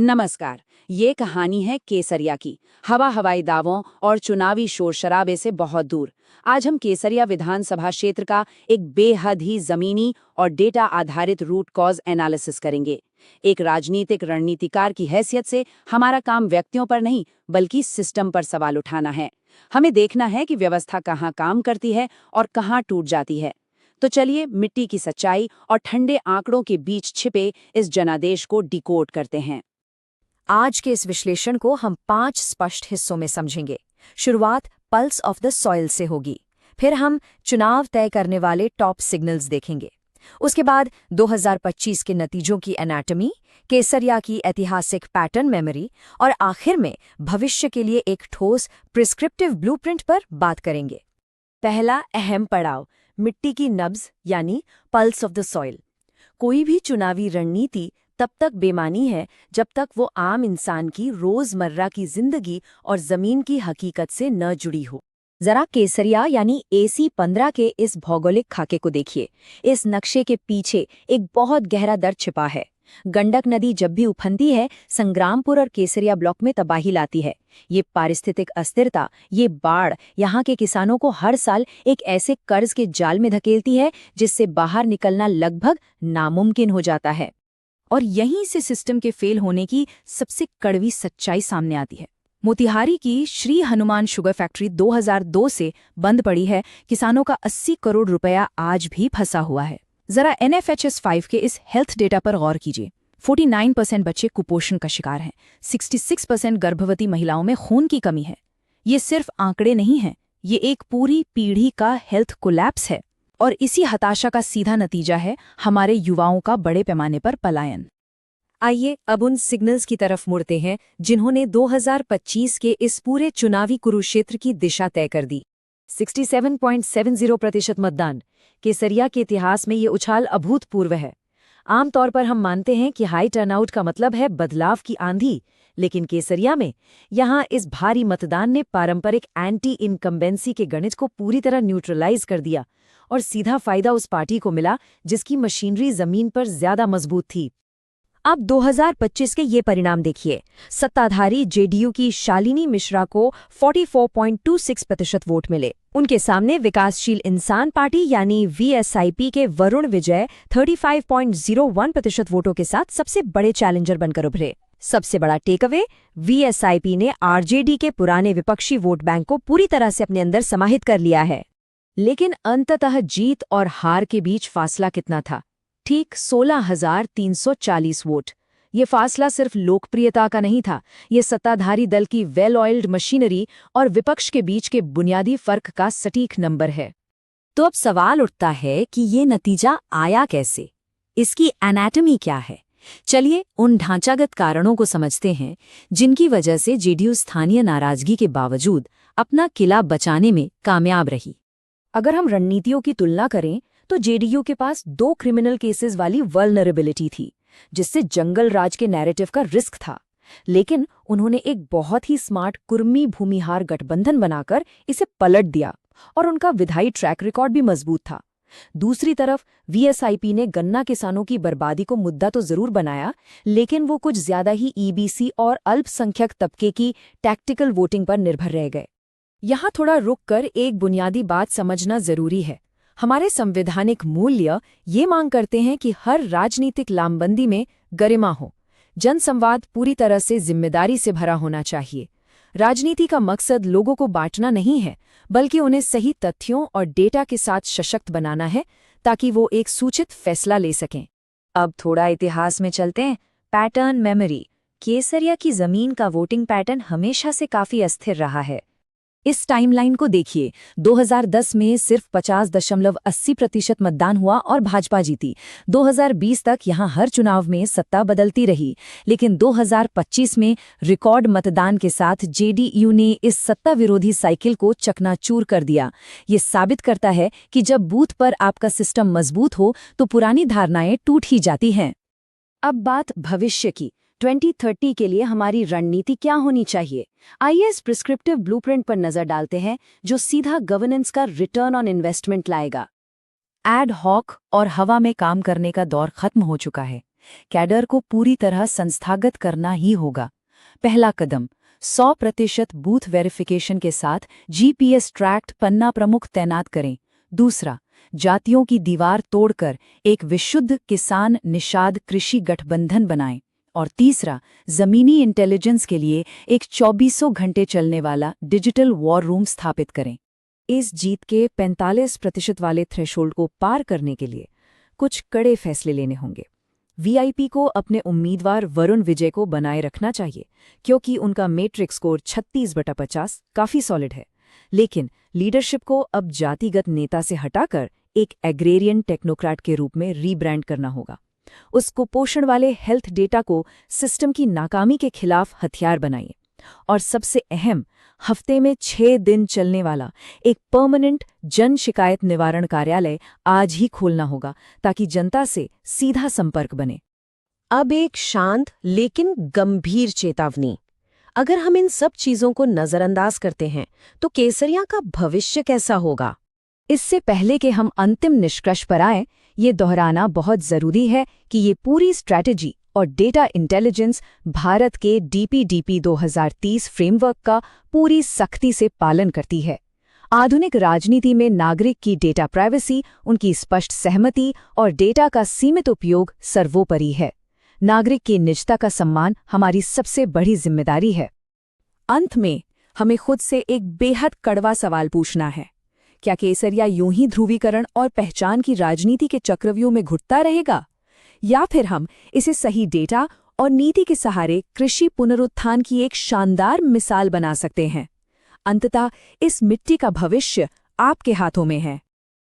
नमस्कार। ये कहानी है केसरिया की। हवाई दावों और चुनावी शोर शराबे से बहुत दूर आज हम केसरिया विधानसभा क्षेत्र का एक बेहद ही जमीनी और डेटा आधारित रूट कॉज एनालिसिस करेंगे। एक राजनीतिक रणनीतिकार की हैसियत से हमारा काम व्यक्तियों पर नहीं बल्कि सिस्टम पर सवाल उठाना है। हमें देखना है कि व्यवस्था कहाँ काम करती है और कहाँ टूट जाती है। तो चलिए मिट्टी की सच्चाई और ठंडे आंकड़ों के बीच छिपे इस जनादेश को डिकोड करते हैं। आज के इस विश्लेषण को हम 5 स्पष्ट हिस्सों में समझेंगे। शुरुआत पल्स ऑफ द सॉइल से होगी, फिर हम चुनाव तय करने वाले टॉप सिग्नल्स देखेंगे। उसके बाद 2025 के नतीजों की एनाटॉमी, केसरिया की ऐतिहासिक पैटर्न मेमोरी और आखिर में भविष्य के लिए एक ठोस प्रिस्क्रिप्टिव ब्लूप्रिंट पर बात करेंगे। पहला अहम पड़ाव, मिट्टी की नब्ज यानी पल्स ऑफ द सॉइल। कोई भी चुनावी रणनीति तब तक बेमानी है जब तक वो आम इंसान की रोजमर्रा की जिंदगी और जमीन की हकीकत से न जुड़ी हो। जरा केसरिया यानी AC-15 के इस भौगोलिक खाके को देखिए। इस नक्शे के पीछे एक बहुत गहरा दर्द छिपा है। गंडक नदी जब भी उफनती है, संग्रामपुर और केसरिया ब्लॉक में तबाही लाती है। ये पारिस्थितिक अस्थिरता, ये बाढ़ यहाँ के किसानों को हर साल एक ऐसे कर्ज के जाल में धकेलती है जिससे बाहर निकलना लगभग नामुमकिन हो जाता है। और यहीं से सिस्टम के फेल होने की सबसे कड़वी सच्चाई सामने आती है। मोतिहारी की श्री हनुमान शुगर फैक्ट्री 2002 से बंद पड़ी है। किसानों का 80 करोड़ रुपया आज भी फंसा हुआ है। जरा NFHS-5 के इस हेल्थ डेटा पर गौर कीजिए। 49% बच्चे कुपोषण का शिकार हैं। 66% गर्भवती महिलाओं में खून की कमी है। ये सिर्फ आंकड़े नहीं हैं, ये एक पूरी पीढ़ी का हेल्थ कोलैप्स है। और इसी हताशा का सीधा नतीजा है हमारे युवाओं का बड़े पैमाने पर पलायन। आइए अब उन सिग्नल्स की तरफ मुड़ते हैं जिन्होंने 2025 के इस पूरे चुनावी कुरुक्षेत्र की दिशा तय कर दी। 67.70% मतदान। केसरिया के इतिहास में ये उछाल अभूतपूर्व है। आमतौर पर हम मानते हैं कि हाई टर्नआउट का मतलब है बदलाव की आंधी, लेकिन केसरिया में यहाँ इस भारी मतदान ने पारंपरिक एंटी इनकम्बेंसी के गणित को पूरी तरह न्यूट्रलाइज कर दिया और सीधा फायदा उस पार्टी को मिला जिसकी मशीनरी जमीन पर ज्यादा मजबूत थी। अब 2025 के ये परिणाम देखिए। सत्ताधारी JDU की शालिनी मिश्रा को 44.26% वोट मिले। उनके सामने विकासशील इंसान पार्टी यानी VSIP के वरुण विजय 35.01% वोटों के साथ सबसे बड़े चैलेंजर बनकर उभरे। सबसे बड़ा टेकअवे, VSIP ने RJD के पुराने विपक्षी वोट बैंक को पूरी तरह से अपने अंदर समाहित कर लिया है। लेकिन अंततः जीत और हार के बीच फासला कितना था? ठीक 16,340 वोट। ये फासला सिर्फ लोकप्रियता का नहीं था, ये सत्ताधारी दल की वेल ऑयल्ड मशीनरी और विपक्ष के बीच के बुनियादी फर्क का सटीक नंबर है। तो अब सवाल उठता है कि ये नतीजा आया कैसे? इसकी एनाटॉमी क्या है? चलिए उन ढांचागत कारणों को समझते हैं जिनकी वजह से JDU स्थानीय नाराजगी के बावजूद अपना किला बचाने में कामयाब रही। अगर हम रणनीतियों की तुलना करें तो JDU के पास 2 क्रिमिनल केसेस वाली वल्नरेबिलिटी थी, जिससे जंगल राज के नैरेटिव का रिस्क था। लेकिन उन्होंने एक बहुत ही स्मार्ट कुर्मी भूमिहार गठबंधन बनाकर इसे पलट दिया और उनका विधायी ट्रैक रिकॉर्ड भी मजबूत था। दूसरी तरफ VSIP ने गन्ना किसानों की बर्बादी को मुद्दा तो जरूर बनाया, लेकिन वो कुछ ज्यादा ही EBC और अल्पसंख्यक तबके की टैक्टिकल वोटिंग पर निर्भर रह गए। यहाँ थोड़ा रुककर एक बुनियादी बात समझना जरूरी है। हमारे संवैधानिक मूल्य ये मांग करते हैं कि हर राजनीतिक लामबंदी में गरिमा हो। जनसंवाद पूरी तरह से जिम्मेदारी से भरा होना चाहिए। राजनीति का मकसद लोगों को बांटना नहीं है, बल्कि उन्हें सही तथ्यों और डेटा के साथ सशक्त बनाना है ताकि वो एक सूचित फैसला ले सकें। अब थोड़ा इतिहास में चलते हैं। Pattern memory. केसरिया की जमीन का वोटिंग पैटर्न हमेशा से काफी अस्थिर रहा है। इस टाइमलाइन को देखिए। 2010 में सिर्फ 50.80% मतदान हुआ और भाजपा जीती। 2020 तक यहां हर चुनाव में सत्ता बदलती रही, लेकिन 2025 में रिकॉर्ड मतदान के साथ JDU ने इस सत्ता विरोधी साइकिल को चकनाचूर कर दिया। ये साबित करता है कि जब बूथ पर आपका सिस्टम मजबूत हो तो पुरानी धारणाएं टूट ही जाती हैं। अब बात भविष्य की। 2030 के लिए हमारी रणनीति क्या होनी चाहिए? आइए इस प्रिस्क्रिप्टिव ब्लूप्रिंट पर नजर डालते हैं जो सीधा गवर्नेंस का रिटर्न ऑन इन्वेस्टमेंट लाएगा। एड हॉक और हवा में काम करने का दौर खत्म हो चुका है। कैडर को पूरी तरह संस्थागत करना ही होगा। पहला कदम 100% बूथ वेरिफिकेशन के साथ जीपीएस ट्रैक्ड पन्ना प्रमुख तैनात करें। दूसरा, जातियों की दीवार तोड़कर एक विशुद्ध किसान निषाद कृषि गठबंधन बनाएं। और तीसरा, जमीनी इंटेलिजेंस के लिए एक 24 घंटे चलने वाला डिजिटल वॉर रूम स्थापित करें। इस जीत के 45% वाले थ्रेशोल्ड को पार करने के लिए कुछ कड़े फैसले लेने होंगे। वीआईपी को अपने उम्मीदवार वरुण विजय को बनाए रखना चाहिए, क्योंकि उनका मैट्रिक्स स्कोर 36/50 काफी सॉलिड है। लेकिन लीडरशिप को अब जातिगत नेता से हटाकर एक एग्रेरियन टेक्नोक्रेट के रूप में रीब्रांड करना होगा। उस कुपोषण वाले हेल्थ डेटा को सिस्टम की नाकामी के खिलाफ हथियार बनाइए। और सबसे अहम, हफ्ते में 6 दिन चलने वाला एक परमानेंट जन शिकायत निवारण कार्यालय आज ही खोलना होगा, ताकि जनता से सीधा संपर्क बने। अब एक शांत लेकिन गंभीर चेतावनी। अगर हम इन सब चीजों को नजरअंदाज करते हैं तो केसरिया का भविष्य कैसा होगा? इससे पहले कि हम अंतिम निष्कर्ष पर आएं, ये दोहराना बहुत जरूरी है कि ये पूरी स्ट्रैटेजी और डेटा इंटेलिजेंस भारत के डीपीडीपी 2030 फ्रेमवर्क का पूरी सख्ती से पालन करती है। आधुनिक राजनीति में नागरिक की डेटा प्राइवेसी, उनकी स्पष्ट सहमति और डेटा का सीमित उपयोग सर्वोपरि है। नागरिक की निजता का सम्मान हमारी सबसे बड़ी जिम्मेदारी है। अंत में हमें खुद से एक बेहद कड़वा सवाल पूछना है, क्या केसरिया यूं ही ध्रुवीकरण और पहचान की राजनीति के चक्रव्यूह में घुटता रहेगा, या फिर हम इसे सही डेटा और नीति के सहारे कृषि पुनरुत्थान की एक शानदार मिसाल बना सकते हैं? अंततः इस मिट्टी का भविष्य आपके हाथों में है।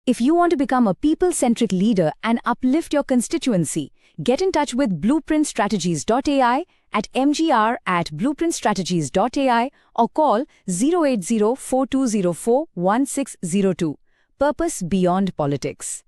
If you want to become a people-centric leader and uplift your constituency, get in touch with blueprintstrategies.ai at mgr@blueprintstrategies.ai or call 080-4204-1602. Purpose Beyond Politics.